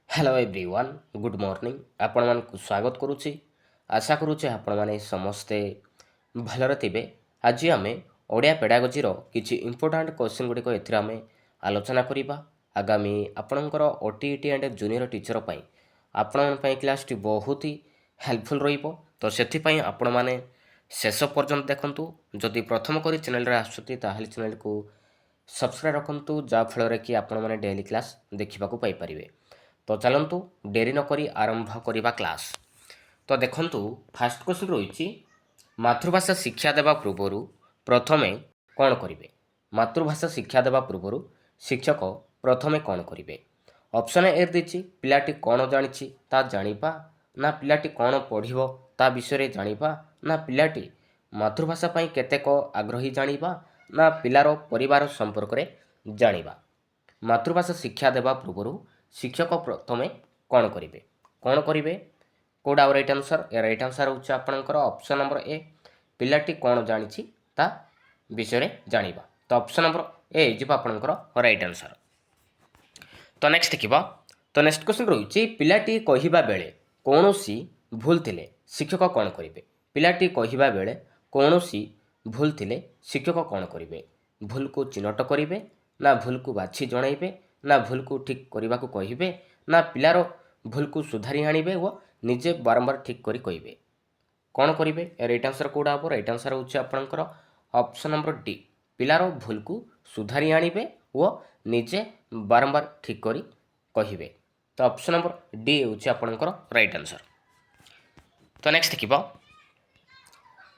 Hello everyone good morning आपण मानक स्वागत करुच्ची आशा करुचे आपण माने समस्ते भलरे थिबे। आज आम ओडिया पेडागोजी किछि इंपोर्टेंट क्वेश्चन गुड़िक एथिरे आम आलोचना करिबा। आगामी आपणकर ओटीईटी एंड जूनियर टीचर पई आपण पई क्लास टी बहुत ही हेल्पफुल रहिबो। तो सेथि पई आपण माने शेष पर्यंत देखंतु। जदि प्रथम करी चैनल रे आसुती ताहाले चैनल को सब्सक्राइब रखंतु जा फल रे कि आपण माने डेली क्लास देखिबा को पाई परिबे। तो चलतु डेरी नक आरंभ करवा क्लास। तो देखंतु फास्ट क्वेश्चन रही मातृभाषा शिक्षा देवा पूर्वर प्रथमे कौन करेंगे। मातृभाषा शिक्षा देवा पूर्वर शिक्षक प्रथमे कौन करेंगे। ऑप्शन ए दी पिलाटी कौन जानी ता जानिबा ना पिलाटी कौन पढ़िबो ता विषय जानिबा ना पिलाटी मातृभाषा पई केतेक आग्रही जानिबा ना पिलार परिवार संपर्क रे जानिबा। मातृभाषा शिक्षा देवा पूर्वर शिक्षक प्रथमे कौन करेंगे कौटा राइट आंसर। या राइट आंसर होची आपनकर ऑप्शन नंबर ए पिलाटी कौन जानी ता विषय जानिबा। तो ऑप्शन नंबर ए जिबा आपनकर राइट आंसर। तो नेक्स्ट देखिबा। तो नेक्स्ट क्वेश्चन रही पिलाटी कहिबा बेले कौनसी भूल थिले शिक्षक कौन करेंगे। पिलाटी कहिबा बेले कौनसी भूल थिले शिक्षक कौन करेंगे। भूल को चिन्हट करेंगे ना भूल को बाछि जणाइबे ना भूल को ठीक करने को कहिबे ना पिलार भूल को सुधारी आनिबे व निजे बारंबार ठीक करी कहिबे। कौन करेंगे। राइट आंसर कौटा हम। राइट आंसर होची आपनकर ऑप्शन नंबर डी पिलार भूल को सुधारी आनिबे व निजे बारंबार ठीक करी कहिबे। तो ऑप्शन नंबर डी होची आपनकर राइट आंसर। तो नेक्स्ट देखिबा।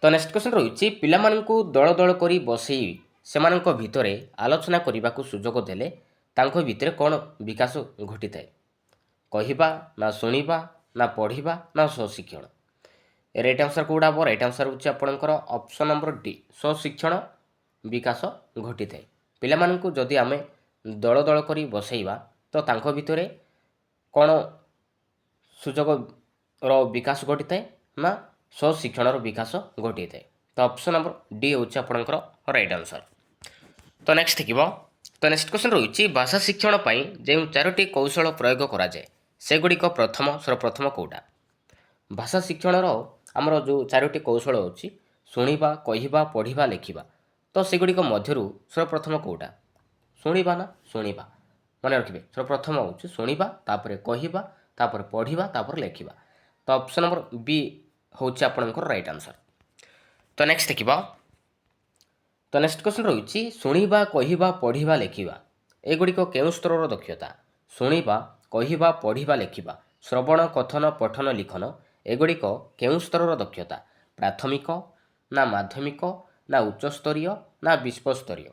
तो नेक्स्ट क्वेश्चन रही पिला मानकु दल दल करी बसई सेमानक भितरे आलोचना करने को सुजोग देले तांको भितरे कौन विकास घटी थाए। कहिबा ना शुणिबा ना पढ़िबा ना स्वशिक्षण। राइट आंसर कौटा हम। राइट आंसर होची आपनकर ऑप्शन नंबर डी स्वशिक्षण विकास घटी थाए। पिला मानकु जदि आमे दल दल करी बसैबा तो तांको भितरे कौन सुजोग रो विकास घटी थाए ना स्वशिक्षण रो विकास घटी थाए। तो ऑप्शन नंबर डी होची आपनकर राइट आंसर। तो नेक्स्ट देखिबो। तो नेक्स्ट क्वेश्चन रही भाषा शिक्षण पाई जो चारोटी कौशल प्रयोग करा जाए सेगुड़िक प्रथम सर्वप्रथम कौटा। भाषा शिक्षण आमर जो चारोटी कौशल अच्छी शुणा कहिबा पढ़िबा लेखिबा तो सेगुड़िक मध्यरु सर्वप्रथम कौटा शुणा ना शुणा मन रखिए। सर्वप्रथम हूँ शुणा तापर कहिबा तापर पढ़िबा तापर लेखिबा। तो ऑप्शन नंबर बी हूँ आपनकर राइट आंसर। तो नेक्स्ट देखिबा। तो नेक्स्ट क्वेश्चन रही शुणा कहिबा पढ़िबा लेखिबा एगुड़िक केउं स्तर दक्षता। शुणा कहिबा पढ़िबा लेखिबा श्रवण कथन पठन लिखन एगुड़िक केउं स्तर दक्षता। प्राथमिक ना माध्यमिक ना उच्चस्तरीय ना विश्वस्तरीय।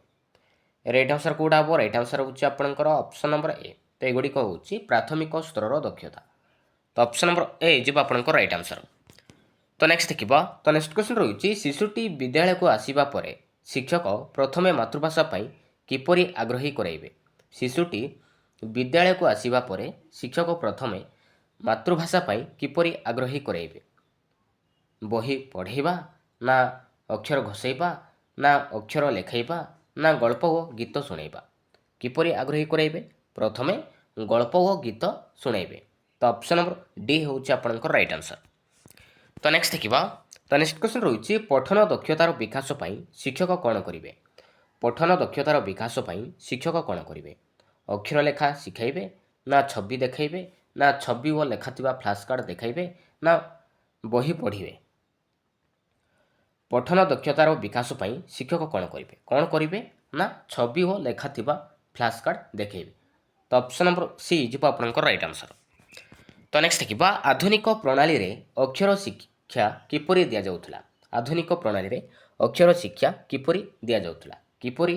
राइट आंसर कौटा हम। राइट आंसर होची आपनकर ऑप्शन नंबर ए। तो एगुड़िक होची प्राथमिक स्तर दक्षता। तो ऑप्शन नंबर ए जिबा आपनकर राइट आंसर। तो नेक्स्ट देखिबा। तो नेक्स्ट क्वेश्चन रही शिशुटी विद्यालय को आसीबा परे शिक्षक प्रथमे मातृभाषा पाई किपरि आग्रही कराइबे। शिशुटी विद्यालय को आसीबा परे शिक्षक प्रथमे मातृभाषा पाई किपरि आग्रही कराइबे। बही पढ़ेबा ना अक्षर घसैबा ना अक्षर लेखाइबा ना गल्प व गीत शुणाइबा। किपरि आग्रही कराइबे प्रथमे गल्प व गीत शुणाइबे। तो ऑप्शन नंबर डी होची आपनकर राइट आंसर। तो नेक्स्ट देखिबा। तो नेक्स्ट क्वेश्चन रही पठन दक्षतार विकास पाई शिक्षक कौन करेंगे। पठन दक्षतार विकास पाई शिक्षक कौन करेंगे। अक्षर लेखा शिखाइबे ना छवि देखाइबे ना छवि व लेखाथिबा फ्लैश कार्ड देखाइबे ना बही पढ़िबे। पठन दक्षतार विकास पाई शिक्षक कौन करेंगे ना छवि व लेखाथिबा फ्लैश कार्ड देखाइबे। तो ऑप्शन नंबर सी जिबो आपनकर राइट आंसर। तो नेक्स्ट देखिबा। आधुनिक प्रणाली रे अक्षर शिक्षा किपरि दिया जाउथला। आधुनिक प्रणाली रे अक्षर शिक्षा किपरि दिया जाउथला। किपरि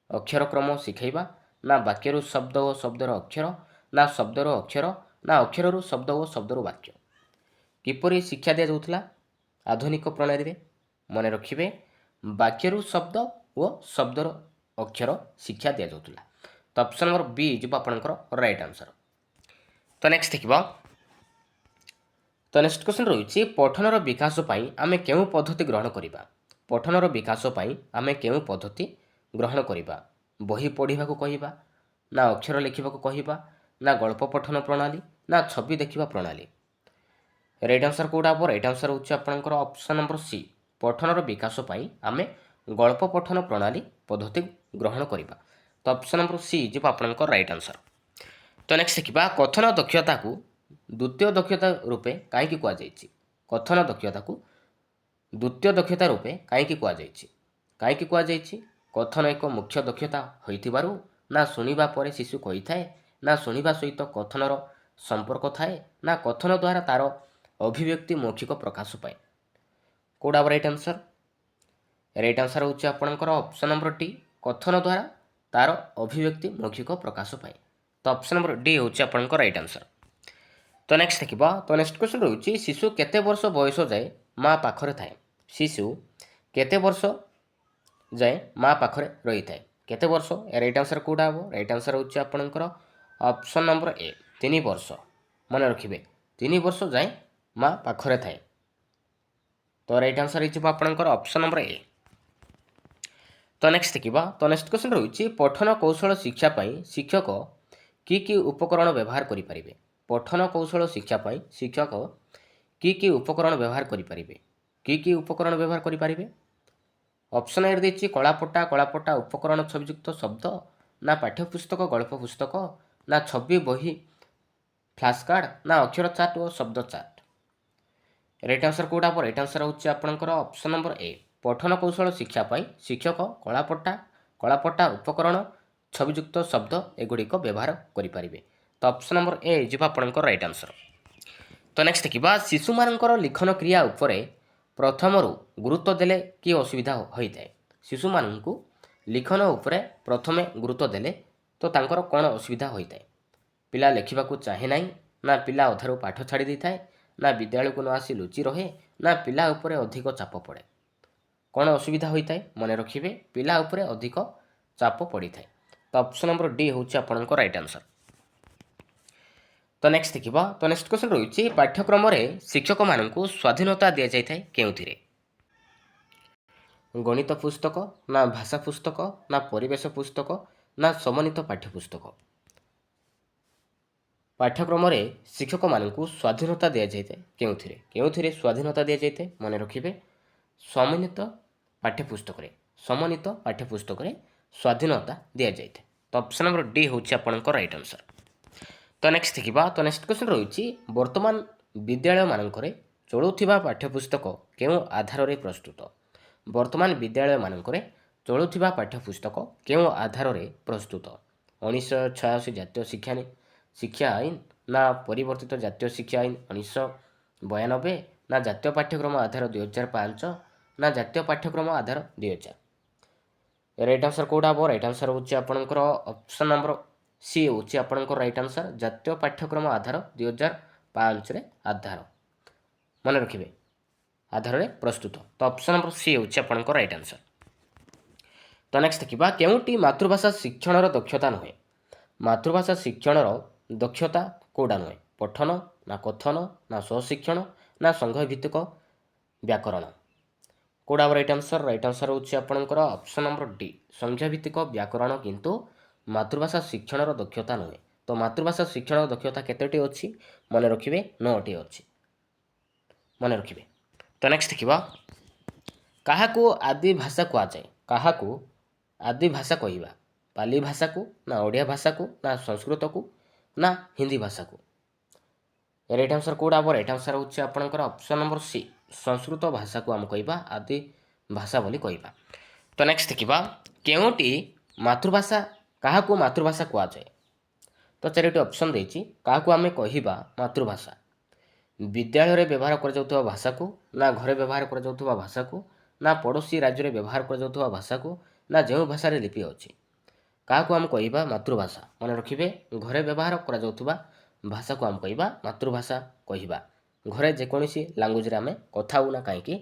अक्षर क्रम शिखाइबा ना वाक्यरु शब्द व शब्दर अक्षर ना शब्दर अक्षर ना अक्षररु शब्द व शब्दर वाक्य। किपरि शिक्षा दिया जाउथला आधुनिक प्रणाली रे मन रखिबे वाक्यरु शब्द व शब्दर अक्षर शिक्षा दिया जाउथला। तो ऑप्शन नंबर बी जिबा आपनकर राइट आंसर। तो नेक्स्ट देखिबा। तो नेक्स्ट क्वेश्चन रही पठनर विकास पाई आमे केउं पद्धति ग्रहण करिबा। पठनर विकास पाई आमे केउं पद्धति ग्रहण करिबा। बही पढ़िबा को कहिबा ना अक्षर लिखिबा को कहिबा ना गल्प पठन प्रणाली ନା ଛବି ଦେଖିବା ପ୍ରଣାଳୀ। ରାଇଟ୍ ଆନ୍ସର କେଉଁଟା ହେବ? ରାଇଟ୍ ଆନ୍ସର ହେଉଛି ଆପଣଙ୍କର ଅପସନ୍ ନମ୍ବର ସି, ପଠନର ବିକାଶ ପାଇଁ ଆମେ ଗଳ୍ପ ପଠନ ପ୍ରଣାଳୀ ପଦ୍ଧତି ଗ୍ରହଣ କରିବା। ତ ଅପସନ୍ ନମ୍ବର ସି ଯିବ ଆପଣଙ୍କର ରାଇଟ୍ ଆନ୍ସର। ତ ନେକ୍ସଟ ଦେଖିବା କଥନ ଦକ୍ଷତାକୁ ଦ୍ୱିତୀୟ ଦକ୍ଷତା ରୂପେ କାହିଁକି କୁହାଯାଇଛି? କଥନ ଦକ୍ଷତାକୁ ଦ୍ୱିତୀୟ ଦକ୍ଷତା ରୂପେ କାହିଁକି କୁହାଯାଇଛି? କାହିଁକି କୁହାଯାଇଛି? କଥନ ଏକ ମୁଖ୍ୟ ଦକ୍ଷତା ହୋଇଥିବାରୁ, ନା ଶୁଣିବା ପରେ ଶିଶୁ କହିଥାଏ, ନା ଶୁଣିବା ସହିତ କଥନର ସମ୍ପର୍କ ଥାଏ, ନା କଥନ ଦ୍ୱାରା ତାର ଅଭିବ୍ୟକ୍ତି ମୌଖିକ ପ୍ରକାଶ ପାଏ। କେଉଁଟା ହେବ ରାଇଟ୍ ଆନ୍ସର? ରାଇଟ୍ ଆନ୍ସର ହେଉଛି ଆପଣଙ୍କର ଅପସନ୍ ନମ୍ବର ଡି, କଥନ ଦ୍ୱାରା ତାର ଅଭିବ୍ୟକ୍ତି ମୌଖିକ ପ୍ରକାଶ ପାଏ। ତ ଅପସନ୍ ନମ୍ବର ଡି ହେଉଛି ଆପଣଙ୍କ ରାଇଟ୍ ଆନ୍ସର। ତ ନେକ୍ସଟ ଦେଖିବା, ତ ନେକ୍ସଟ କ୍ୱେଶ୍ଚନ୍ ରହୁଛି ଶିଶୁ କେତେ ବର୍ଷ ବୟସ ଯାଏ ମା ପାଖରେ ଥାଏ? ଶିଶୁ କେତେ ବର୍ଷ ଯାଏ ମା ପାଖରେ ରହିଥାଏ? କେତେ ବର୍ଷ? ରାଇଟ୍ ଆନ୍ସର କେଉଁଟା ହେବ? ରାଇଟ୍ ଆନ୍ସର ହେଉଛି ଆପଣଙ୍କର ଅପସନ୍ ନମ୍ବର ଏ, 3 ବର୍ଷ। ମନେ ରଖିବେ 3 ବର୍ଷ ଯାଏ ମା ପାଖରେ ଥାଏ। ତ ରାଇଟ୍ ଆନ୍ସର ହେଇଯିବ ଆପଣଙ୍କର ଅପସନ୍ ନମ୍ବର ଏ। ତ ନେକ୍ସଟ ଦେଖିବା, ତ ନେକ୍ସଟ କ୍ୱେଶ୍ଚନ୍ ରହୁଛି ପଠନ କୌଶଳ ଶିକ୍ଷା ପାଇଁ ଶିକ୍ଷକ କି ଉପକରଣ ବ୍ୟବହାର କରିପାରିବେ? ପଠନ କୌଶଳ ଶିକ୍ଷା ପାଇଁ ଶିକ୍ଷକ କି ଉପକରଣ ବ୍ୟବହାର କରିପାରିବେ? କି ଉପକରଣ ବ୍ୟବହାର କରିପାରିବେ? ଅପସନ୍ ଏ ଦେଇଛି କଳାପଟା ଉପକରଣ ଛବିଯୁକ୍ତ ଶବ୍ଦ, ନା ପାଠ୍ୟପୁସ୍ତକ ଗଳ୍ପ ପୁସ୍ତକ, ନା ଛବି ବହି ଫ୍ଲାସ୍ କାର୍ଡ଼, ନା ଅକ୍ଷର ଚାର୍ଟ ଓ ଶବ୍ଦ ଚାର୍ଟ। ରାଇଟ୍ ଆନ୍ସର କେଉଁଟା ହେବ? ରାଇଟ୍ ଆନ୍ସର ହେଉଛି ଆପଣଙ୍କର ଅପସନ୍ ନମ୍ବର ଏ, ପଠନ କୌଶଳ ଶିକ୍ଷା ପାଇଁ ଶିକ୍ଷକ କଳାପଟା ଉପକରଣ ଛବିଯୁକ୍ତ ଶବ୍ଦ ଏଗୁଡ଼ିକ ବ୍ୟବହାର କରିପାରିବେ। ତ ଅପସନ୍ ନମ୍ବର ଏ ଯିବ ଆପଣଙ୍କର ରାଇଟ୍ ଆନ୍ସର। ତ ନେକ୍ସଟ ଦେଖିବା ଶିଶୁମାନଙ୍କର ଲିଖନ କ୍ରିୟା ଉପରେ ପ୍ରଥମରୁ ଗୁରୁତ୍ୱ ଦେଲେ କି ଅସୁବିଧା ହୋଇଥାଏ? ଶିଶୁମାନଙ୍କୁ ଲିଖନ ଉପରେ ପ୍ରଥମେ ଗୁରୁତ୍ୱ ଦେଲେ ତ ତାଙ୍କର କ'ଣ ଅସୁବିଧା ହୋଇଥାଏ? ପିଲା ଲେଖିବାକୁ ଚାହେଁ ନାହିଁ, ନା ପିଲା ଅଧାରୁ ପାଠ ଛାଡ଼ି ଦେଇଥାଏ, ନା ବିଦ୍ୟାଳୟକୁ ନ ଆସି ଲୁଚି ରହେ, ନା ପିଲା ଉପରେ ଅଧିକ ଚାପ ପଡ଼େ? କ'ଣ ଅସୁବିଧା ହୋଇଥାଏ? ମନେ ରଖିବେ ପିଲା ଉପରେ ଅଧିକ ଚାପ ପଡ଼ିଥାଏ। ତ ଅପସନ୍ ନମ୍ବର ଡି ହେଉଛି ଆପଣଙ୍କ ରାଇଟ୍ ଆନ୍ସର। ତ ନେକ୍ସଟ ଦେଖିବା, ତ ନେକ୍ସଟ କ୍ୱେଶ୍ଚନ୍ ରହିଛି ପାଠ୍ୟକ୍ରମରେ ଶିକ୍ଷକମାନଙ୍କୁ ସ୍ୱାଧୀନତା ଦିଆଯାଇଥାଏ କେଉଁଥିରେ? ଗଣିତ ପୁସ୍ତକ, ନା ଭାଷା ପୁସ୍ତକ, ନା ପରିବେଶ ପୁସ୍ତକ, ନା ସମନ୍ୱିତ ପାଠ୍ୟପୁସ୍ତକ? ପାଠ୍ୟକ୍ରମରେ ଶିକ୍ଷକମାନଙ୍କୁ ସ୍ୱାଧୀନତା ଦିଆଯାଇଥାଏ କେଉଁଥିରେ? କେଉଁଥିରେ ସ୍ୱାଧୀନତା ଦିଆଯାଇଥାଏ? ମନେ ରଖିବେ ସମନ୍ୱିତ ପାଠ୍ୟପୁସ୍ତକରେ। ସମନ୍ୱିତ ପାଠ୍ୟପୁସ୍ତକରେ ସ୍ୱାଧୀନତା ଦିଆଯାଇଥାଏ। ତ ଅପସନ୍ ନମ୍ବର ଡି ହେଉଛି ଆପଣଙ୍କ ରାଇଟ୍ ଆନ୍ସର। ତ ନେକ୍ସଟ ଦେଖିବା, ତ ନେକ୍ସଟ କ୍ୱେଶ୍ଚନ୍ ରହିଛି ବର୍ତ୍ତମାନ ବିଦ୍ୟାଳୟମାନଙ୍କରେ ଚଳୁଥିବା ପାଠ୍ୟପୁସ୍ତକ କେଉଁ ଆଧାରରେ ପ୍ରସ୍ତୁତ? ବର୍ତ୍ତମାନ ବିଦ୍ୟାଳୟମାନଙ୍କରେ ଚଳୁଥିବା ପାଠ୍ୟପୁସ୍ତକ କେଉଁ ଆଧାରରେ ପ୍ରସ୍ତୁତ? 1986 ଜାତୀୟ ଶିକ୍ଷା ଆଇନ, ନା ପରିବର୍ତ୍ତିତ ଜାତୀୟ ଶିକ୍ଷା ଆଇନ 1992, ନା ଜାତୀୟ ପାଠ୍ୟକ୍ରମ ଆଧାର 2005, ନା ଜାତୀୟ ପାଠ୍ୟକ୍ରମ ଆଧାର 2000? ରାଇଟ୍ ଆନ୍ସର କେଉଁଟା ହେବ? ରାଇଟ୍ ଆନ୍ସର ହେଉଛି ଆପଣଙ୍କର ଅପସନ୍ ନମ୍ବର ସି ହେଉଛି ଆପଣଙ୍କର ରାଇଟ୍ ଆନ୍ସର, ଜାତୀୟ ପାଠ୍ୟକ୍ରମ ଆଧାର 2005ରେ ଆଧାର। ମନେ ରଖିବେ ଆଧାରରେ ପ୍ରସ୍ତୁତ। ତ ଅପସନ୍ ନମ୍ବର ସି ହେଉଛି ଆପଣଙ୍କର ରାଇଟ୍ ଆନ୍ସର। ତ ନେକ୍ସଟ ଦେଖିବା କେଉଁଟି ମାତୃଭାଷା ଶିକ୍ଷଣର ଦକ୍ଷତା ନୁହେଁ? ମାତୃଭାଷା ଶିକ୍ଷଣର ଦକ୍ଷତା କେଉଁଟା ନୁହେଁ? ପଠନ, ନା କଥନ, ନା ସ୍ୱଶିକ୍ଷଣ, ନା ସଂଘ ଭିତ୍ତିକ ବ୍ୟାକରଣ? କେଉଁଟା ହେବ ରାଇଟ୍ ଆନ୍ସର? ରାଇଟ୍ ଆନ୍ସର ହେଉଛି ଆପଣଙ୍କର ଅପସନ୍ ନମ୍ବର ଡି, ସଂଖ୍ୟା ଭିତ୍ତିକ ବ୍ୟାକରଣ କିନ୍ତୁ ମାତୃଭାଷା ଶିକ୍ଷଣର ଦକ୍ଷତା ନୁହେଁ। ତ ମାତୃଭାଷା ଶିକ୍ଷଣର ଦକ୍ଷତା କେତୋଟି ଅଛି? ମନେ ରଖିବେ 9ଟି ଅଛି। ମନେ ରଖିବେ। ତ ନେକ୍ସଟ ଦେଖିବା କାହାକୁ ଆଦି ଭାଷା କୁହାଯାଏ? କାହାକୁ ଆଦି ଭାଷା କହିବା? ପାଲି ଭାଷାକୁ, ନା ଓଡ଼ିଆ ଭାଷାକୁ, ନା ସଂସ୍କୃତକୁ, ନା ହିନ୍ଦୀ ଭାଷାକୁ? ରାଇଟ୍ ଆନ୍ସର କେଉଁଟା ହେବ? ରାଇଟ୍ ଆନ୍ସର ହେଉଛି ଆପଣଙ୍କର ଅପସନ୍ ନମ୍ବର ସି, ସଂସ୍କୃତ ଭାଷାକୁ ଆମେ କହିବା ଆଦି ଭାଷା ବୋଲି କହିବା। ତ ନେକ୍ସଟ ଦେଖିବା କେଉଁଟି ମାତୃଭାଷା, କାହାକୁ ମାତୃଭାଷା କୁହାଯାଏ? ତ 4ଟି ଅପସନ୍ ଦେଇଛି। କାହାକୁ ଆମେ କହିବା ମାତୃଭାଷା? ବିଦ୍ୟାଳୟରେ ବ୍ୟବହାର କରାଯାଉଥିବା ଭାଷାକୁ, ନା ଘରେ ବ୍ୟବହାର କରାଯାଉଥିବା ଭାଷାକୁ, ନା ପଡ଼ୋଶୀ ରାଜ୍ୟରେ ବ୍ୟବହାର କରାଯାଉଥିବା ଭାଷାକୁ, ନା ଯେଉଁ ଭାଷାରେ ଲିପି ଅଛି? କାହାକୁ ଆମେ କହିବା ମାତୃଭାଷା? ମନେ ରଖିବେ ଘରେ ବ୍ୟବହାର କରାଯାଉଥିବା ଭାଷାକୁ ଆମେ କହିବା ମାତୃଭାଷା କହିବା। ଘରେ ଯେକୌଣସି ଲାଙ୍ଗୁଏଜରେ ଆମେ କଥା ହେଉ ନା କାହିଁକି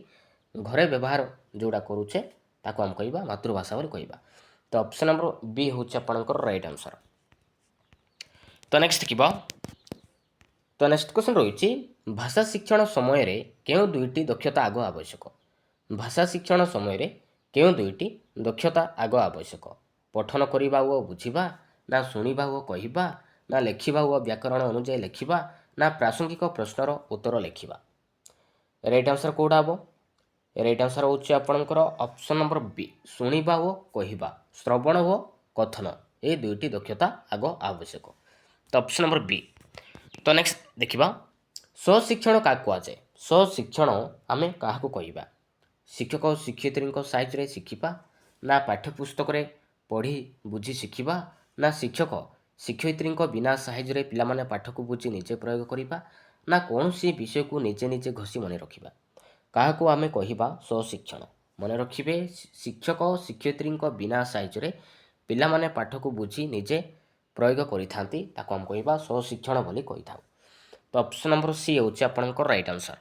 ଘରେ ବ୍ୟବହାର ଯେଉଁଟା କରୁଛେ ତାକୁ ଆମେ କହିବା ମାତୃଭାଷା ବୋଲି କହିବା। ତ ଅପସନ୍ ନମ୍ବର ବି ହେଉଛି ଆପଣଙ୍କର ରାଇଟ୍ ଆନ୍ସର। ତ ନେକ୍ସଟ ଦେଖିବା, ତ ନେକ୍ସଟ କ୍ୱେଶ୍ଚନ୍ ରହିଛି ଭାଷା ଶିକ୍ଷଣ ସମୟରେ କେଉଁ 2ଟି ଦକ୍ଷତା ଆଗ ଆବଶ୍ୟକ? ଭାଷା ଶିକ୍ଷଣ ସମୟରେ କେଉଁ 2ଟି ଦକ୍ଷତା ଆଗ ଆବଶ୍ୟକ? ପଠନ କରିବା ଓ ବୁଝିବା, ନା ଶୁଣିବା ଓ କହିବା, ନା ଲେଖିବା ଓ ବ୍ୟାକରଣ ଅନୁଯାୟୀ ଲେଖିବା ନା ପ୍ରାସଙ୍ଗିକ ପ୍ରଶ୍ନର ଉତ୍ତର ଲେଖିବା। ରାଇଟ୍ ଆନ୍ସର କେଉଁଟା ହେବ? ରାଇଟ୍ ଆନ୍ସର ହେଉଛି ଆପଣଙ୍କର ଅପସନ୍ ନମ୍ବର ବି, ଶୁଣିବା ଓ କହିବା, ଶ୍ରବଣ ଓ କଥନ, ଏ ଦୁଇଟି ଦକ୍ଷତା ଆଗ ଆବଶ୍ୟକ। ତ ଅପସନ୍ ନମ୍ବର ବି। ତ ନେକ୍ସଟ ଦେଖିବା, ସ୍ୱଶିକ୍ଷଣ କାହାକୁ କୁହାଯାଏ? ସ୍ୱଶିକ୍ଷଣ ଆମେ କାହାକୁ କହିବା? ଶିକ୍ଷକ ଶିକ୍ଷୟିତ୍ରୀଙ୍କ ସାହାଯ୍ୟରେ ଶିଖିବା, ନା ପାଠ୍ୟପୁସ୍ତକରେ ପଢ଼ି ବୁଝି ଶିଖିବା, ନା ଶିକ୍ଷକ ଶିକ୍ଷୟିତ୍ରୀଙ୍କ ବିନା ସାହାଯ୍ୟରେ ପିଲାମାନେ ପାଠକୁ ବୁଝି ନିଜେ ପ୍ରୟୋଗ କରିବା, ନା କୌଣସି ବିଷୟକୁ ନିଜେ ନିଜେ ଘୋଷି ମନେ ରଖିବା। କାହାକୁ ଆମେ କହିବା ସ୍ୱଶିକ୍ଷଣ? ମନେ ରଖିବେ, ଶିକ୍ଷକ ଶିକ୍ଷୟିତ୍ରୀଙ୍କ ବିନା ସାହାଯ୍ୟରେ ପିଲାମାନେ ପାଠକୁ ବୁଝି ନିଜେ ପ୍ରୟୋଗ କରିଥାନ୍ତି, ତାକୁ ଆମେ କହିବା ସ୍ୱଶିକ୍ଷଣ ବୋଲି କହିଥାଉ। ତ ଅପସନ୍ ନମ୍ବର ସି ହେଉଛି ଆପଣଙ୍କର ରାଇଟ୍ ଆନ୍ସର।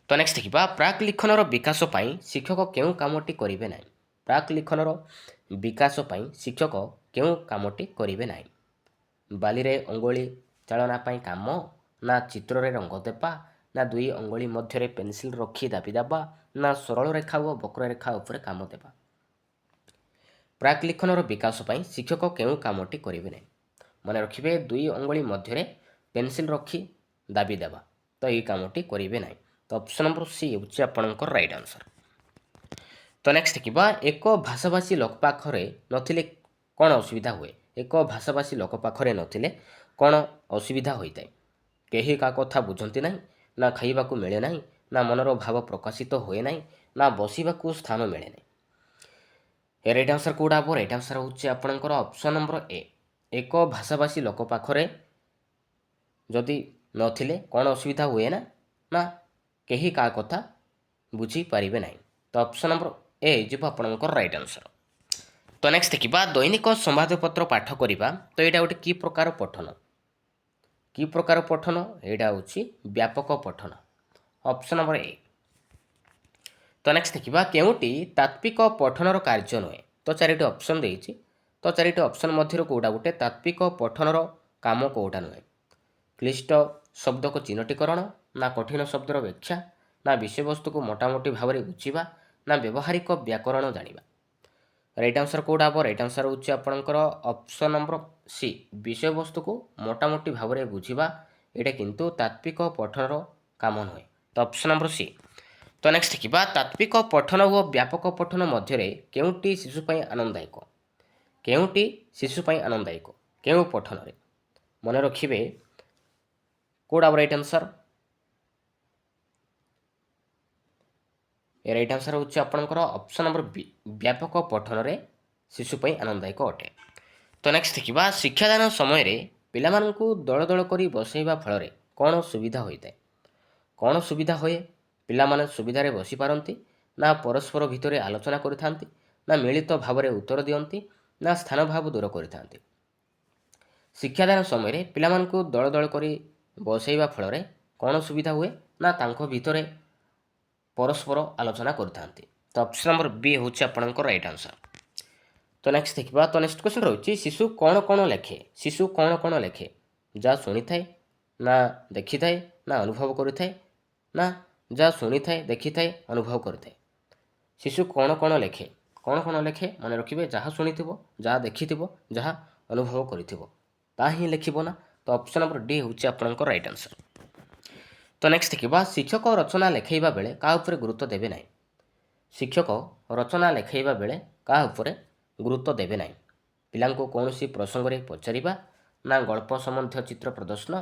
ତ ନେକ୍ସଟ ଦେଖିବା, ପ୍ରାକ୍ ଲିଖନର ବିକାଶ ପାଇଁ ଶିକ୍ଷକ କେଉଁ କାମଟି କରିବେ ନାହିଁ? ପ୍ରାକ୍ ଲିଖନର ବିକାଶ ପାଇଁ ଶିକ୍ଷକ କେଉଁ କାମଟି କରିବେ ନାହିଁ? ବାଲିରେ ଅଙ୍ଗୁଳି ଚାଳନା ପାଇଁ କାମ, ନା ଚିତ୍ରରେ ରଙ୍ଗ ଦେବା, ନା ଦୁଇ ଅଙ୍ଗୁଳି ମଧ୍ୟରେ ପେନସିଲ ରଖି ଦାବି ଦେବା, ନା ସରଳ ରେଖା ଓ ବକ୍ରରେଖା ଉପରେ କାମ ଦେବା। ପ୍ରାକ୍ ଲିଖନର ବିକାଶ ପାଇଁ ଶିକ୍ଷକ କେଉଁ କାମଟି କରିବେ ନାହିଁ? ମନେ ରଖିବେ, ଦୁଇ ଅଙ୍ଗୁଳି ମଧ୍ୟରେ ପେନସିଲ ରଖି ଦାବି ଦେବା, ତ ଏହି କାମଟି କରିବେ ନାହିଁ। ତ ଅପସନ୍ ନମ୍ବର ସି ହେଉଛି ଆପଣଙ୍କର ରାଇଟ୍ ଆନ୍ସର। ତ ନେକ୍ସଟ ଦେଖିବା, ଏକ ଭାଷାଭାଷୀ ଲୋକ ପାଖରେ ନଥିଲେ କ'ଣ ଅସୁବିଧା ହୁଏ? ଏକ ଭାଷାଭାଷୀ ଲୋକ ପାଖରେ ନଥିଲେ କ'ଣ ଅସୁବିଧା ହୋଇଥାଏ? କେହି କାହା କଥା ବୁଝନ୍ତି ନାହିଁ, ନା ଖାଇବାକୁ ମିଳେ ନାହିଁ, ନା ମନର ଭାବ ପ୍ରକାଶିତ ହୁଏ ନାହିଁ, ନା ବସିବାକୁ ସ୍ଥାନ ମିଳେ ନାହିଁ। ରାଇଟ୍ ଆନ୍ସର କେଉଁଟା ହେବ? ରାଇଟ୍ ଆନ୍ସର ହେଉଛି ଆପଣଙ୍କର ଅପସନ୍ ନମ୍ବର ଏ, ଏକ ଭାଷାଭାଷୀ ଲୋକ ପାଖରେ ଯଦି ନଥିଲେ କ'ଣ ଅସୁବିଧା ହୁଏ ନା, ନା କେହି କାହା କଥା ବୁଝିପାରିବେ ନାହିଁ। ତ ଅପସନ୍ ନମ୍ବର ଏ ହେଇଯିବ ଆପଣଙ୍କର ରାଇଟ୍ ଆନ୍ସର। ତ ନେକ୍ସଟ ଦେଖିବା, ଦୈନିକ ସମ୍ବାଦପତ୍ର ପାଠ କରିବା, ତ ଏଇଟା ଗୋଟେ କି ପ୍ରକାର ପଠନ? କି ପ୍ରକାର ପଠନ? ଏଇଟା ହେଉଛି ବ୍ୟାପକ ପଠନ। Option number A. ତ ନେକ୍ସଟ ଦେଖିବା, କେଉଁଟି ତାତ୍ତ୍ୱିକ ପଠନର କାର୍ଯ୍ୟ ନୁହେଁ? ତ ଚାରିଟି ଅପସନ୍ ଦେଇଛି, ତ ଚାରିଟି ଅପସନ୍ ମଧ୍ୟରୁ କେଉଁଟା ଗୋଟେ ତାତ୍ତ୍ୱିକ ପଠନର କାମ କେଉଁଟା ନୁହେଁ? କ୍ଲିଷ୍ଟ ଶବ୍ଦକୁ ଚିହ୍ନଟୀକରଣ, ନା କଠିନ ଶବ୍ଦର ବ୍ୟାଖ୍ୟା, ନା ବିଷୟବସ୍ତୁକୁ ମୋଟାମୋଟି ଭାବରେ ବୁଝିବା, ନା ବ୍ୟବହାରିକ ବ୍ୟାକରଣ ଜାଣିବା। ରାଇଟ୍ ଆନ୍ସର କେଉଁଟା ହେବ? ରାଇଟ୍ ଆନ୍ସର ହେଉଛି ଆପଣଙ୍କର ଅପସନ୍ ନମ୍ବର ସି, ବିଷୟବସ୍ତୁକୁ ମୋଟାମୋଟି ଭାବରେ ବୁଝିବା। ଏଇଟା କିନ୍ତୁ ତାତ୍ତ୍ୱିକ ପଠନର କାମ ନୁହେଁ। ତ ଅପସନ୍ ନମ୍ବର ସି। ତ ନେକ୍ସଟ ଦେଖିବା, ତାତ୍ତ୍ୱିକ ପଠନ ଓ ବ୍ୟାପକ ପଠନ ମଧ୍ୟରେ କେଉଁଟି ଶିଶୁ ପାଇଁ ଆନନ୍ଦଦାୟକ? କେଉଁଟି ଶିଶୁ ପାଇଁ ଆନନ୍ଦଦାୟକ? କେଉଁ ପଠନରେ? ମନେ ରଖିବେ, କେଉଁଟା ରାଇଟ୍ ଆନ୍ସର? ରାଇଟ୍ ଆନ୍ସର ହେଉଛି ଆପଣଙ୍କର ଅପସନ୍ ନମ୍ବର ବି, ବ୍ୟାପକ ପଠନରେ ଶିଶୁ ପାଇଁ ଆନନ୍ଦଦାୟକ ଅଟେ। ତ ନେକ୍ସଟ ଦେଖିବା, ଶିକ୍ଷାଦାନ ସମୟରେ ପିଲାମାନଙ୍କୁ ଦଳ ଦଳ କରି ବସାଇବା ଫଳରେ କ'ଣ ସୁବିଧା ହୋଇଥାଏ? କ'ଣ ସୁବିଧା ହୁଏ? ପିଲାମାନେ ସୁବିଧାରେ ବସିପାରନ୍ତି, ନା ପରସ୍ପର ଭିତରେ ଆଲୋଚନା କରିଥାନ୍ତି, ନା ମିଳିତ ଭାବରେ ଉତ୍ତର ଦିଅନ୍ତି, ନା ସ୍ଥାନ ଭାବ ଦୂର କରିଥାନ୍ତି। ଶିକ୍ଷାଦାନ ସମୟରେ ପିଲାମାନଙ୍କୁ ଦଳ ଦଳ କରି ବସାଇବା ଫଳରେ କ'ଣ ସୁବିଧା ହୁଏ? ନା ତାଙ୍କ ଭିତରେ ପରସ୍ପର ଆଲୋଚନା କରିଥାନ୍ତି। ତ ଅପସନ୍ ନମ୍ବର ବି ହେଉଛି ଆପଣଙ୍କର ରାଇଟ୍ ଆନ୍ସର। ତ ନେକ୍ସଟ ଦେଖିବା, ତ ନେକ୍ସଟ କ୍ୱେଶ୍ଚନ୍ ରହିଛି, ଶିଶୁ କ'ଣ କ'ଣ ଲେଖେ? ଶିଶୁ କ'ଣ କ'ଣ ଲେଖେ? ଯାହା ଶୁଣିଥାଏ, ନା ଦେଖିଥାଏ, ନା ଅନୁଭବ କରିଥାଏ, ନା ଯାହା ଶୁଣିଥାଏ, ଦେଖିଥାଏ, ଅନୁଭବ କରିଥାଏ। ଶିଶୁ କ'ଣ କ'ଣ ଲେଖେ? କ'ଣ କ'ଣ ଲେଖେ? ମନେ ରଖିବେ, ଯାହା ଶୁଣିଥିବ, ଯାହା ଦେଖିଥିବ, ଯାହା ଅନୁଭବ କରିଥିବ, ତାହା ହିଁ ଲେଖିବ ନା। ତ ଅପସନ୍ ନମ୍ବର ଡି ହେଉଛି ଆପଣଙ୍କର ରାଇଟ୍ ଆନ୍ସର। ତ ନେକ୍ସଟ ଦେଖିବା, ଶିକ୍ଷକ ରଚନା ଲେଖାଇବା ବେଳେ କାହା ଉପରେ ଗୁରୁତ୍ୱ ଦେବେ ନାହିଁ? ଶିକ୍ଷକ ରଚନା ଲେଖାଇବା ବେଳେ କାହା ଉପରେ ଗୁରୁତ୍ୱ ଦେବେ ନାହିଁ? ପିଲାଙ୍କୁ କୌଣସି ପ୍ରସଙ୍ଗରେ ପଚାରିବା, ନା ଗଳ୍ପ ସମ୍ବନ୍ଧୀୟ ଚିତ୍ର ପ୍ରଦର୍ଶନ,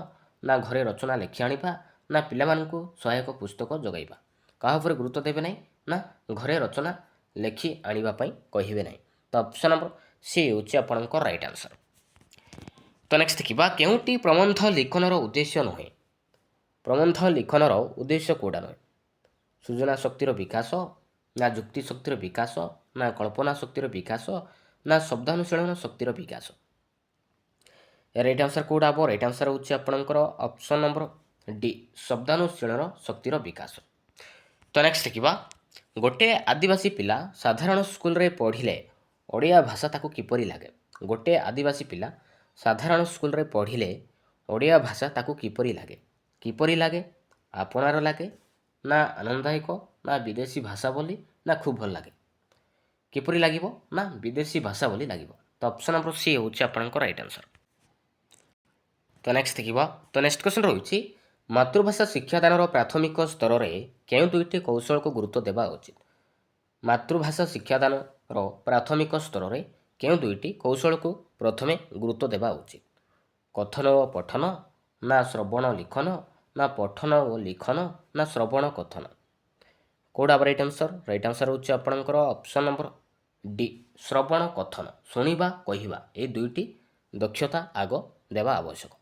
ନା ଘରେ ରଚନା ଲେଖି ଆଣିବା, ନା ପିଲାମାନଙ୍କୁ ସହାୟକ ପୁସ୍ତକ ଯୋଗାଇବା। କାହା ଉପରେ ଗୁରୁତ୍ୱ ଦେବେ ନାହିଁ? ନା ଘରେ ରଚନା ଲେଖି ଆଣିବା ପାଇଁ କହିବେ ନାହିଁ। ତ ଅପସନ୍ ନମ୍ବର ସି ହେଉଛି ଆପଣଙ୍କର ରାଇଟ୍ ଆନ୍ସର। ତ ନେକ୍ସଟ ଦେଖିବା, କେଉଁଟି ପ୍ରବନ୍ଧ ଲିଖନର ଉଦ୍ଦେଶ୍ୟ ନୁହେଁ? ପ୍ରବନ୍ଧ ଲିଖନର ଉଦ୍ଦେଶ୍ୟ କେଉଁଟା ନୁହେଁ? ସୃଜନା ଶକ୍ତିର ବିକାଶ, ନା ଯୁକ୍ତି ଶକ୍ତିର ବିକାଶ, ନା କଳ୍ପନା ଶକ୍ତିର ବିକାଶ, ନା ଶବ୍ଦାନୁଶୀଳନ ଶକ୍ତିର ବିକାଶ। ରାଇଟ୍ ଆନ୍ସର କେଉଁଟା ହେବ? ରାଇଟ୍ ଆନ୍ସର ହେଉଛି ଆପଣଙ୍କର ଅପସନ୍ ନମ୍ବର ଡି, ଶବ୍ଦାନୁଶୀଳନ ଶକ୍ତିର ବିକାଶ। ତ ନେକ୍ସଟ ଦେଖିବା, ଗୋଟିଏ ଆଦିବାସୀ ପିଲା ସାଧାରଣ ସ୍କୁଲରେ ପଢ଼ିଲେ ଓଡ଼ିଆ ଭାଷା ତାକୁ କିପରି ଲାଗେ? ଗୋଟିଏ ଆଦିବାସୀ ପିଲା ସାଧାରଣ ସ୍କୁଲରେ ପଢ଼ିଲେ ଓଡ଼ିଆ ଭାଷା ତାକୁ କିପରି ଲାଗେ? କିପରି ଲାଗେ? ଆପଣାର ଲାଗେ, ନା ଆନନ୍ଦଦାୟକ, ନା ବିଦେଶୀ ଭାଷା ବୋଲି, ନା ଖୁବ୍ ଭଲ ଲାଗେ? କିପରି ଲାଗିବ? ନା ବିଦେଶୀ ଭାଷା ବୋଲି ଲାଗିବ। ତ ଅପସନ୍ ନମ୍ବର ସି ହେଉଛି ଆପଣଙ୍କର ରାଇଟ୍ ଆନ୍ସର। तो नेक्स्ट देखिबा तो नेक्स्ट क्वेश्चन रहुछि मातृभाषा शिक्षादानर प्राथमिक स्तर रे केउ दुईटी कौशल को गुरुत्व देबा उचित। मातृभाषा शिक्षादानर प्राथमिक स्तर रे केउ दुईटी कौशल को प्रथमे गुरुत्व देबा उचित। कथन ओ पठन ना श्रवण लिखन ना पठन ओ लिखन ना श्रवण कथन कोड राइट आंसर होछि आपनकर ऑप्शन नंबर डी श्रवण कथन शुणिबा कहिबा ए दुईटी दक्षता आग देवा आवश्यक।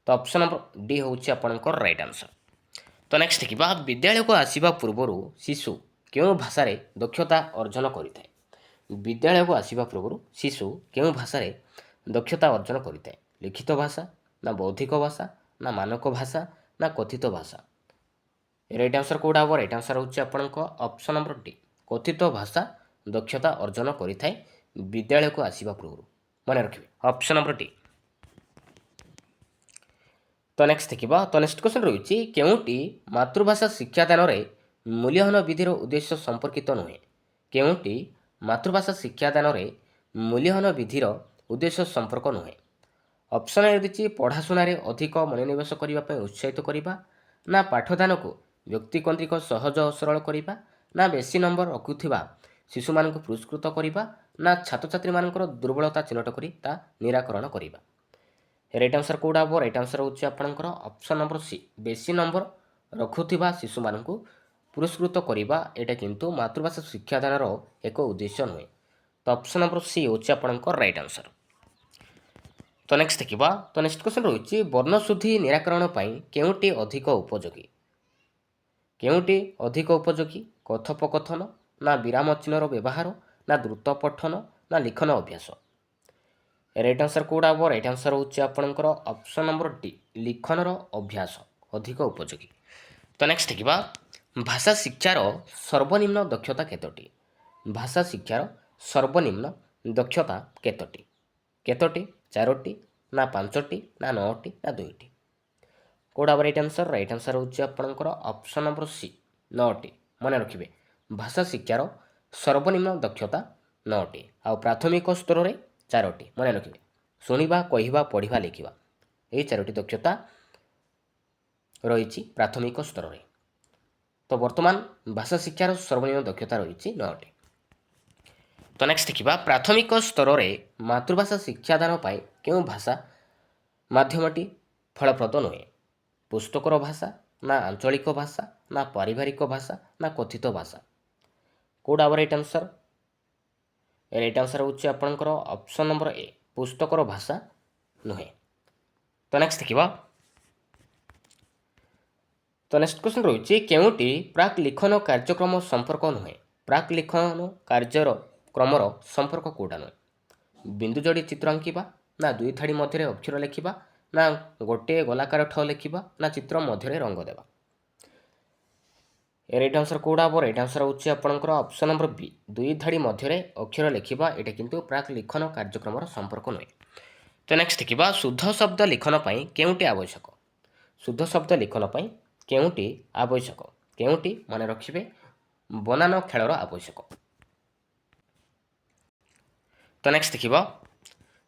तो ऑप्शन नंबर डी होछि आपनकर राइट आंसर। तो नेक्स्ट देखिबा विद्यालय को आसीबा पूर्वरु शिशु केउ भाषा रे दक्षता अर्जन करिथाय। विद्यालय को आसीबा पूर्वरु शिशु केउ भाषा रे दक्षता अर्जन करिथाय। लिखित भाषा ना बौद्धिक भाषा ना मानक भाषा ना कथित भाषा राइट आंसर कोड हम राइट आंसर होछि आपनक ऑप्शन नंबर डी कथित भाषा दक्षता अर्जन करिथाय विद्यालय को आसीबा पूर्व मन रखिबे ऑप्शन नंबर डी। तो नेक्स्ट देखिबा तो नेक्स्ट क्वेश्चन रहिछि केउटी मातृभाषा शिक्षादान रे मूल्यहन विधिर उद्देश्य संपर्कित नुहे। केउटी मातृभाषा शिक्षादान रे मूल्यहन विधिर उद्देश्य संपर्क नुहे। ऑप्शन ए दिछि पढ़ाशुना रे अधिक मनोनिवेश करिबा पय उत्साहित करिबा ना पाठदान को व्यक्तिकेन्द्रिक सहज और सरल करिबा ना बेसी नंबर रखुथिबा शिशु मानक पुरस्कृत करिबा ना छात्र छात्री मानकर दुर्बलता चिन्हट करी ता निराकरण करिबा राइट आंसर कोड हम राइट आंसर होछि आपनकर ऑप्शन नंबर सी बेसी नंबर रखुथिबा शिशु मानक पुरस्कृत करिबा एटा किंतु मातृभाषा शिक्षादानर एक उद्देश्य नुहे। तो ऑप्शन नंबर सी होछि आपनकर राइट आंसर। तो नेक्स्ट देखिबा तो नेक्स्ट क्वेश्चन रहिछि वर्णशुद्धि निराकरण पई केउटी अधिक उपयोगी। केउटी अधिक उपयोगी कथोपकथन ना विराम चिन्हर व्यवहार ना द्रुत पठन ना लिखन अभ्यास राइट आंसर कोड हम राइट आंसर होछि आपनकर ऑप्शन नंबर डी लिखनर अभ्यास अधिक उपयोगी। तो नेक्स्ट देखिबा भाषा शिक्षार सर्वनिम्न दक्षता केतोटी। भाषा शिक्षार सर्वनिम्न दक्षता केतोटी केतोटी चारोटी ना पांचटी ना नौटी ना दुईटी कोड हम राइट आंसर होछि आपनकर ऑप्शन नंबर सी नौटी मन रखिबे भाषा शिक्षार सर्वनिम्न दक्षता नौटी आ प्राथमिक स्तर रे चारोटी मन रखिबे शुणिबा कहिबा पढ़िबा लिखिबा एई चारोटी दक्षता रहिछि प्राथमिक स्तर रे। तो वर्तमान भाषा शिक्षार सर्वनिम्न दक्षता रहिछि नौटी। तो नेक्स्ट देखिबा प्राथमिक स्तर रे मातृभाषा शिक्षादान पाई केउ भाषा माध्यमटी फलप्रद नुहे। पुस्तकर भाषा ना आंचलिक भाषा ना पारिवारिक भाषा ना कथित भाषा कोड हम राइट आंसर होछि आपनकर ऑप्शन नंबर ए पुस्तकर भाषा नुहे। तो नेक्स्ट देखिबा तो नेक्स्ट क्वेश्चन रहिछि केउटी प्राक लिखन कार्यक्रम संपर्क नुहे। प्राक लिखन कार्यर क्रमर संपर्क कोडा नुहे। बिंदु जोड़ी चित्र आंकिबा ना दुई धाड़ी मध्य अक्षर लिखिबा ना गोटे गोलाकार ठ लिखिबा ना चित्र मध्य रंग देबा राइट आंसर कोड हम राइट आंसर होछि आपनकर ऑप्शन नंबर बी दुई धाड़ी मध्य अक्षर लिखिबा एटा किंतु प्राक लिखन कार्यक्रम संपर्क नुहे। तो नेक्स्ट देखिबा शुद्ध शब्द लिखन पई केउटी आवश्यक। शुद्ध शब्द लिखन पई केउटी आवश्यक केउटी मन रखिबे बनान खेलर आवश्यक। तो नेक्स्ट देखिबा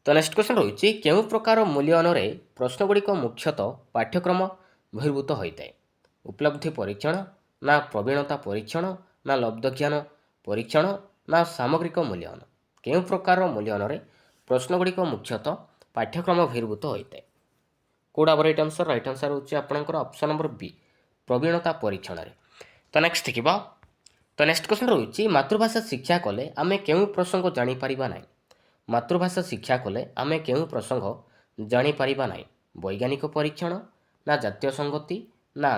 तो नेक्स्ट क्वेश्चन रहिछि केउ प्रकार मूल्यांकन रे प्रश्न गुड़िक मुख्यतः पाठ्यक्रम बहिर्भूत होइतै। उपलब्धि परीक्षण ना प्रवीणता परीक्षण ना लब्ध ज्ञान परीक्षण ना सामग्रिक मूल्यांकन केउ प्रकार मूल्यांकन रे प्रश्न गुड़िक मुख्यतः पाठ्यक्रम बहिर्भूत होइतै कोड हम राइट आंसर होछि आपनकर ऑप्शन नंबर बी प्रवीणता परीक्षण रे। तो नेक्स्ट देखिबा तो नेक्स्ट क्वेश्चन रहिछि मातृभाषा शिक्षा कले आमे केउ प्रसंग जानि परिबा नै। मातृभाषा शिक्षा कले आमे केउ प्रसंग जानि परिबा नै। वैज्ञानिक परीक्षण ना जातीय संगति ना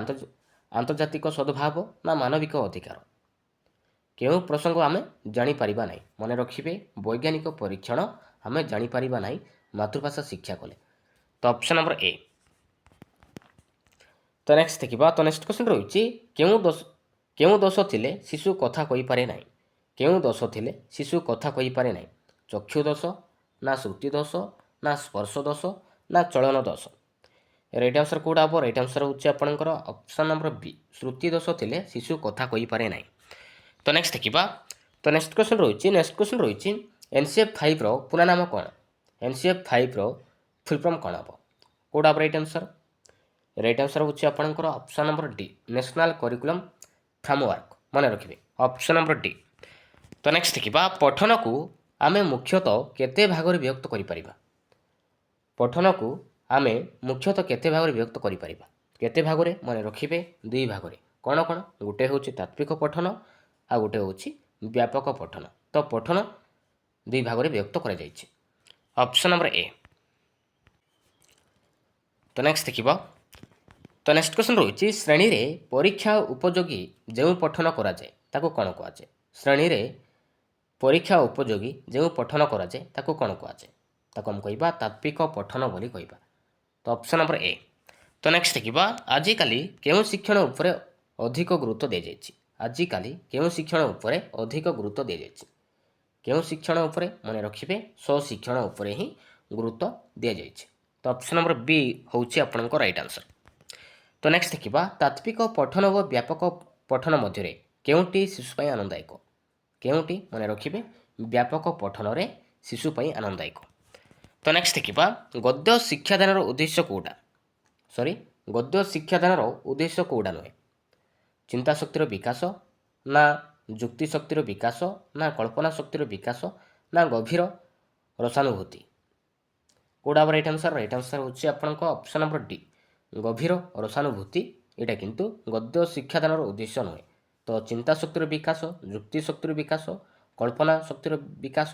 आंतर्जातिक सद्भाव ना मानविक अधिकार केउ प्रसंग आमे जानि परिबा नै मन रखिबे वैज्ञानिक परीक्षण आमे जानि परिबा नै मातृभाषा शिक्षा कले। तो ऑप्शन नंबर ए। तो नेक्स्ट देखिबा तो नेक्स्ट क्वेश्चन रहिछि केउ दोष थिले शिशु कथा कहि पारे नै। केउ दोष थिले शिशु कथा कहि पारे नै। चक्षु दोष ना श्रुति दोष ना स्पर्श दोष ना चलन दोष राइट आंसर कोड हम राइट आंसर होछि आपनकर ऑप्शन नंबर बी श्रुति दोष थिले शिशु कथा कहि पारे नै। तो नेक्स्ट देखिबा तो नेक्स्ट क्वेश्चन रहिछि एनसीएफ 5 रो पूरा नाम कोन। एनसीएफ 5 रो फुल फॉर्म कोन हबो कोड आप राइट आंसर होची आपनकर option number D national curriculum framework मन रखिबे ऑप्शन नंबर डी। तो नेक्स्ट देखिबा पठन को आमे मुख्यतः केते भागरे विभक्त करि परिबा। पठन को आमे मुख्यतः केते भागरे विभक्त करि परिबा। केते भागरे मन रखिबे दुई भागरे कोन कोन गोटे होची तात्विक पठन आ गोटे होची व्यापक पठन। तो पठन दुई भागरे विभक्त करा जायछि ऑप्शन नंबर ए। तो नेक्स्ट देखिबा तो नेक्स्ट क्वेश्चन रही श्रेणी रे परीक्षा उपयोगी जो पठन करा जाए ताको कौन कह जाए। श्रेणी रे परीक्षा उपयोगी जो पठन करा जाए ताको कौन कह जाए ताको हम कहबा तात्विक पठन बोली कहबा। तो ऑप्शन नंबर ए। तो नेक्स्ट देखिबा आजिकाली केउ शिक्षण उपरे अधिक गुरुत्व दे जायछि। आजिकाली केउ शिक्षण उपरे अधिक गुरुत्व दे जायछि। केउ शिक्षण उपरे मन रखिबे स्वशिक्षण उपरे ही गुरुत्व दे जायछि। तो ऑप्शन नंबर बी होछि आपनकर राइट आंसर। तो नेक्स्ट देखिबा तात्विक पठन व व्यापक पठन मध्य केउटी शिशु पई आनंददायक। केउटी मन रखिबे व्यापक पठन रे शिशु पई आनंददायक। तो नेक्स्ट देखिबा गद्य शिक्षादान उद्देश्य कोडा सॉरी गद्य शिक्षादान उद्देश्य कोडा नुहे। चिंता शक्तिर विकास ना जुक्ति शक्तिर विकास ना कल्पना शक्तिर विकास ना गभीर रसानुभूति कोडा राइट आंसर होछि आपनक ऑप्शन नंबर डी गभीर रसानुभूति। एटा किंतु गद्य शिक्षादान उद्देश्य नुहे। तो चिंता शक्तिर विकास जुक्ति शक्तिर विकास कल्पना शक्तिर विकास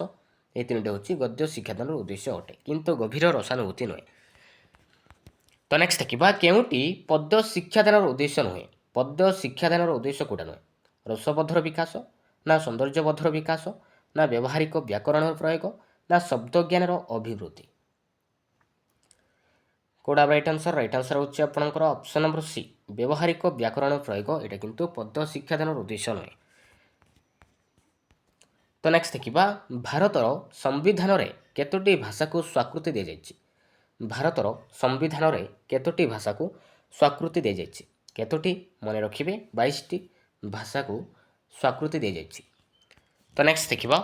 ये तीनटे होछि गद्य शिक्षादान उद्देश्य अटे किंतु गभीर रसानुभूति नुहे। तो नेक्स्ट देखिबा केउटी पद्य शिक्षादान उद्देश्य नुहे। पद्य शिक्षादान उद्देश्य कोडा नुहे। रसबद्धर विकास ना सौंदर्यबद्धर विकास ना व्यवहारिक व्याकरण प्रयोग ना शब्द ज्ञान अभिवृद्धि कोडा राइट आंसर होछि आपनकर ऑप्शन नंबर सी व्यवहारिक व्याकरण प्रयोग। एटा किंतु पद्य शिक्षादान उद्देश्य नुहे। तो नेक्स्ट देखिबा भारतर संविधान रे केतोटी भाषा को स्वीकृति दे जायछि। भारतर संविधान रे केतोटी भाषा को स्वीकृति दे जायछि। केतोटी मन रखिबे 22 टी भाषा को स्वीकृति दे जायछि। तो नेक्स्ट देखिबा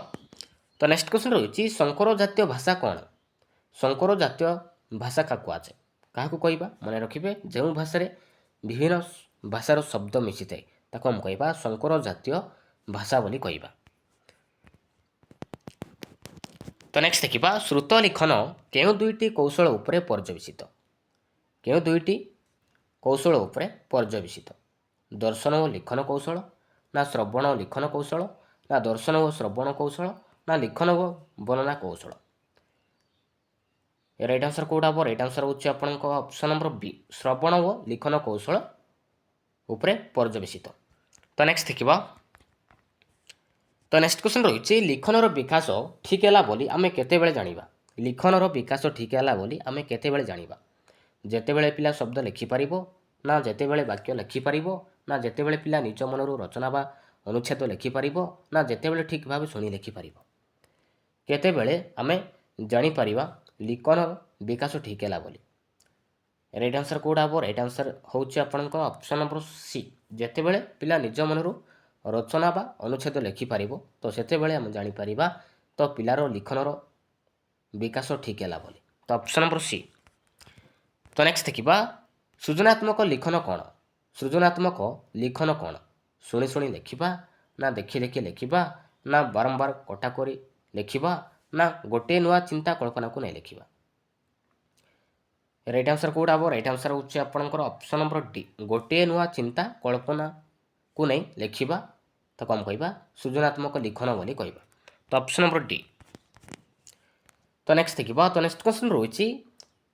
तो नेक्स्ट क्वेश्चन रही संकर जातीय भाषा कौन। संकर जातीय भाषा का कुआजे क्या कहबा मन रखिबे जो भाषा रे विभिन्न भाषार शब्द मिसी थाए ताको हम कहबा संकर जातीय भाषा बोली कहबा। तो नेक्स्ट देखिबा श्रुत लिखन केउ दुईटी कौशल उपरे पर्यवेसित। केउ दुईटी कौशल उपरे पर्यवेसित दर्शन और लिखन कौशल ना श्रवण और लिखन कौशल ना दर्शन और श्रवण कौशल ना लिखन व वर्णना कौशल। राइट आंसर कोडा हम राइट आंसर होछि आपनक ऑप्शन नंबर बी श्रवण व लिखन कौशल उपरे पर्यवेसित। तो नेक्स्ट देखिबा तो नेक्स्ट क्वेश्चन रही लिखनर विकास ठीक है बोली आमे केते बेले जानिबा। लिखनर विकास ठीक है बोली आमे केते बेले जानिबा जेते बेले पिला शब्द लिखि परिबो ना जेते बेले वाक्य लिखि परिबो ना जेते बेले पिला निज मनरू रचना बा अनुच्छेद लिखि परिबो ना जेते बेले ठीक भाबे सुनी लिखि परिबो। केते बेले आमे जानि परिबा लिखनर विकास ठीक है बोली। राइट आंसर कोडा हम राइट आंसर होछि आपनक ऑप्शन नंबर सी जेते बेले पिला निज मनरू रचना बा अनुच्छेद लिखि पारिबो तो सेते बेले हम जानि परिबा तो पिलार लिखनर विकास ठीक है बोली। तो ऑप्शन नंबर सी। तो नेक्स्ट देखिबा सृजनात्मक लिखन कौन। सृजनात्मक लिखन कौन शुणी शुणी लिखिबा ना देखि देखि लिखिबा ना बारंबार कटा करी लिखिबा ना गोटे नुआ चिंता कल्पना को नहीं लिखिबा। राइट आंसर कोड हम राइट आंसर होछि आपनकर ऑप्शन नंबर डी गोटे नुआ चिंता कल्पना को नहीं लिखिबा तो कम कहबा सृजनात्मक लिखन बोली कहबा। तो ऑप्शन नंबर डी। तो नेक्स्ट देखिबा तो नेक्स्ट क्वेश्चन रही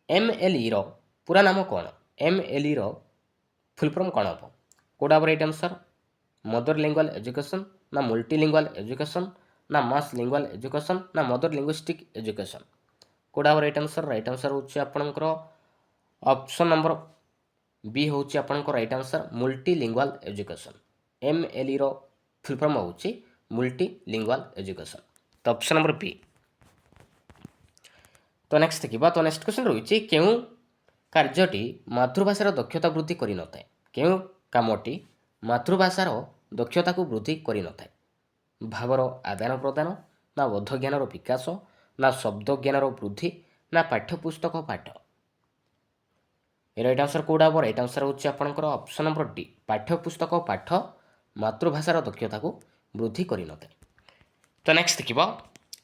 एमएलई रो पूरा नाम कौन। एमएलई रो फुल फॉर्म कौन हम कोडा right answer mother lingual education ना मल्टीलिंगुअल एजुकेशन ना मास लिंगुअल एजुकेशन ना मदर लिंग्विस्टिक एजुकेशन कोडा राइट आंसर होछि आपनकर ऑप्शन नंबर बी होछि आपनकर right answer multilingual education. MLE रो फुल फॉर्म होछि मल्टीलिंगुअल एजुकेशन। तो ऑप्शन नंबर बी। तो नेक्स्ट देखिबा तो नेक्स्ट क्वेश्चन रही केउ कार्यटी मातृभाषार दक्षता वृद्धि करि नथाय। केउ कामटी मातृभाषार दक्षता को वृद्धि करि नथाय। भावर आदान प्रदान ना बोध ज्ञानर विकास ना शब्द ज्ञानर वृद्धि ना पाठ्यपुस्तक पाठ। राइट आंसर कौटा हम राइट आंसर होची आपनकर ऑप्शन नंबर डी पाठ्यपुस्तक पाठ मातृभाषार दक्षता को वृद्धि करि नते। तो नेक्स्ट देखिबा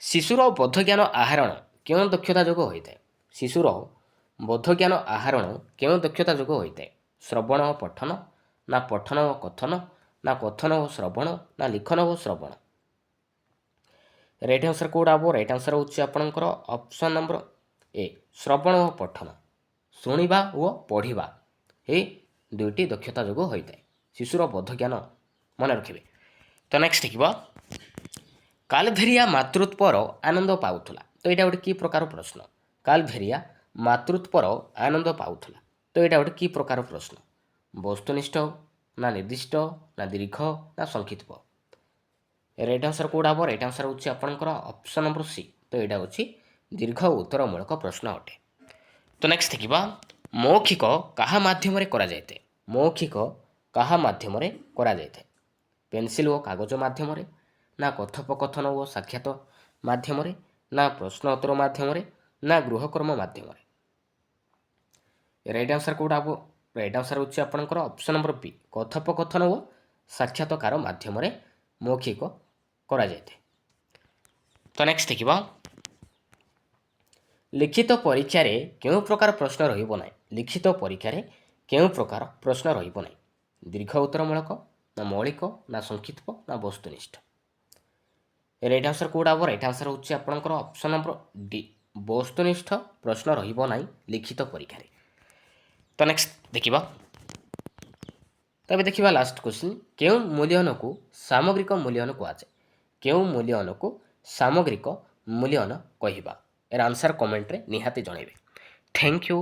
शिशुर बोध ज्ञान आहरण केउं दक्षता जोग होइते। शिशुर बोध ज्ञान आहरण केउं दक्षता जोग होइते। श्रवण और पठन ना पठन और कथन ना कथन और श्रवण ना लिखन और श्रवण। राइट आंसर कौटा हम राइट आंसर होची आपनकर ऑप्शन नंबर ए श्रवण और पठन शुणिबा और पढ़िबा ए दुईटी दक्षता जोग होइते शिशुर बोध ज्ञान मन रखिबे। तो नेक्स्ट देखिबा कालभेरिया मातृत्वर आनंद पाउथला। तो यहाँ गोटे कि प्रकार प्रश्न कालभेरिया मातृत्वर आनंद पाउथला। तो यहाँ गोटे कि प्रकार प्रश्न वस्तुनिष्ठ ना निर्दिष्ट ना दीर्घ ना संक्षिप्त। राइट आंसर कौटा हम राइट आंसर होची आपनकर ऑप्शन नंबर सी। तो यहाँ होची दीर्घ उत्तरमूलक प्रश्न अटे। तो नेक्स्ट देखिबा मौखिक काहा माध्यम रे करा जायते। मौखिक काहा माध्यम रे करा जायते। पेंसिल और कागज माध्यम रे ना कथोपकथन और साक्षात माध्यम रे ना प्रश्नोत्तर माध्यम रे ना गृहकर्म माध्यम रे। राइट आंसर कौटा हम राइट आंसर होची आपनकर ऑप्शन नंबर बी कथोपकथन और साक्षात्कार माध्यम रे मौखिक करा जायते। तो नेक्स्ट देखिबा लिखित परीक्षा रे केउं प्रकार प्रश्न रहिबो नै। लिखित परीक्षा रे केउं प्रकार प्रश्न रहिबो नै। दीर्घ उत्तरमूलक ना मौलिक ना संक्षिप्त ना वस्तुनिष्ठ। राइट आंसर कौटा हम राइट आंसर होची आपनकर ऑप्शन नंबर डी वस्तुनिष्ठ प्रश्न रहिबो नै लिखित परीक्षा रे। तो नेक्स्ट देखिबा तबे देखिबा लास्ट क्वेश्चन केउं मूल्यन को सामग्रिक मूल्यन को आछे। केउं मूल्यन को सामग्रिक मूल्यन कहिबा। एर आंसर कमेंट रे निहाती जणेबे। Thank you.